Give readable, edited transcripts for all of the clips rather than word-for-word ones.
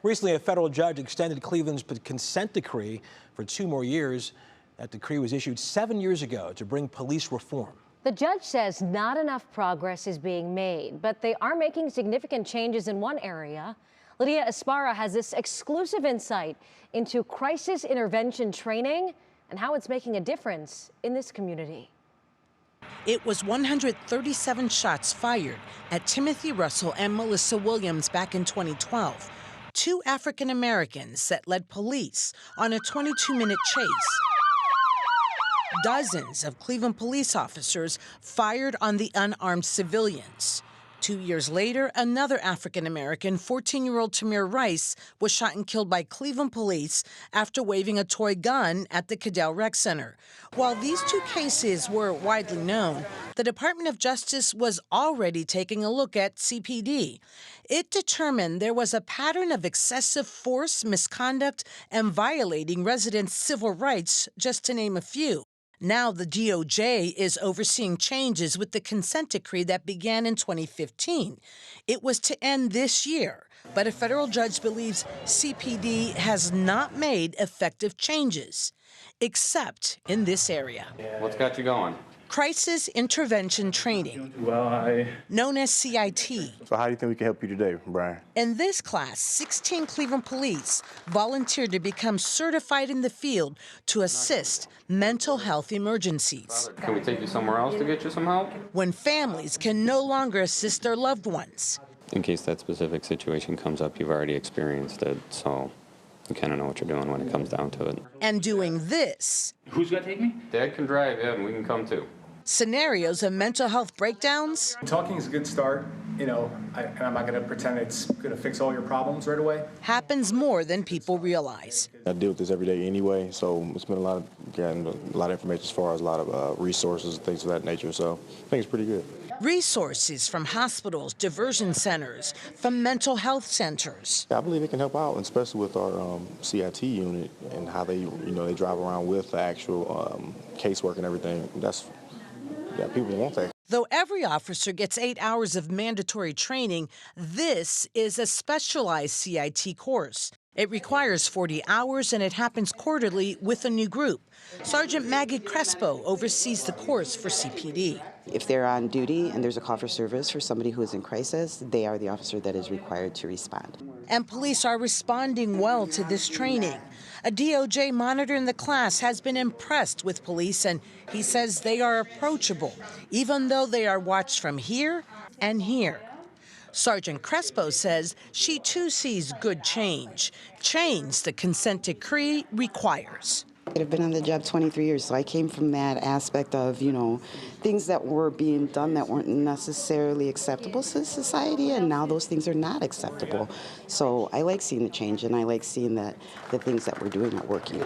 Recently, a federal judge extended Cleveland's consent decree for 2 more years. That decree was issued 7 years ago to bring police reform. The judge says not enough progress is being made, but they are making significant changes in one area. Lydia Esparra has this exclusive insight into crisis intervention training and how it's making a difference in this community. It was 137 shots fired at Timothy Russell and Malissa Williams back in 2012. 2 African Americans that led police on a 22-minute chase. Dozens of Cleveland police officers fired on the unarmed civilians. 2 years later, another African-American, 14-year-old Tamir Rice, was shot and killed by Cleveland police after waving a toy gun at the Cadell Rec Center. While these 2 cases were widely known, the Department of Justice was already taking a look at CPD. It determined there was a pattern of excessive force, misconduct, and violating residents' civil rights, just to name a few. Now the DOJ is overseeing changes with the consent decree that began in 2015. It was to end this year, but a federal judge believes CPD has not made effective changes, except in this area. What's got you going? Crisis Intervention Training, known as CIT. So how do you think we can help you today, Brian? In this class, 16 Cleveland police volunteered to become certified in the field to assist mental health emergencies. Can we take you somewhere else to get you some help? When families can no longer assist their loved ones. In case that specific situation comes up, you've already experienced it, so you kind of know what you're doing when it comes down to it. And doing this. Who's gonna take me? Dad can drive, yeah, and we can come too. Scenarios of mental health breakdowns. Talking is a good start, and I'm not going to pretend it's going to fix all your problems right away. Happens more than people realize. I deal with this every day anyway, so it's been getting a lot of information as far as a lot of resources, things of that nature, so I think it's pretty good. Resources from hospitals, diversion centers, from mental health centers. I believe it can help out, especially with our CIT unit and how they, they drive around with the actual casework and everything. Yeah, people want that. Though every officer gets 8 hours of mandatory training, this is a specialized CIT course. It requires 40 hours and it happens quarterly with a new group. Sergeant Maggie Crespo oversees the course for CPD. If they're on duty and there's a call for service for somebody who is in crisis, they are the officer that is required to respond. And police are responding well to this training. A DOJ monitor in the class has been impressed with police, and he says they are approachable, even though they are watched from here and here. Sergeant Crespo says she too sees good change the consent decree requires. I've been on the job 23 years, so I came from that aspect of, things that were being done that weren't necessarily acceptable to society, and now those things are not acceptable. So I like seeing the change, and I like seeing that the things that we're doing are working.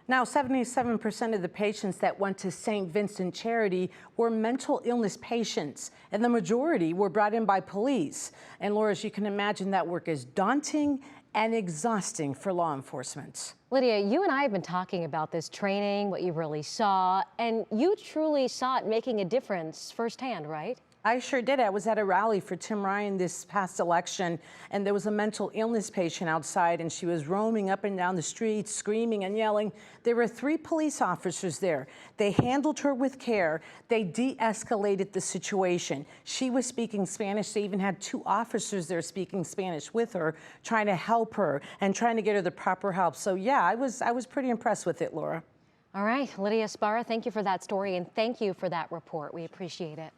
Now, 77% of the patients that went to St. Vincent Charity were mental illness patients, and the majority were brought in by police. And Laura, as you can imagine, that work is daunting and exhausting for law enforcement. Lydia, you and I have been talking about this training, what you really saw, and you truly saw it making a difference firsthand, right? I sure did. I was at a rally for Tim Ryan this past election, and there was a mental illness patient outside, and she was roaming up and down the street, screaming and yelling. There were 3 police officers there. They handled her with care. They de-escalated the situation. She was speaking Spanish. They even had 2 officers there speaking Spanish with her, trying to help her and trying to get her the proper help. So yeah, I was pretty impressed with it, Laura. All right, Lydia Esparra, thank you for that story, and thank you for that report. We appreciate it.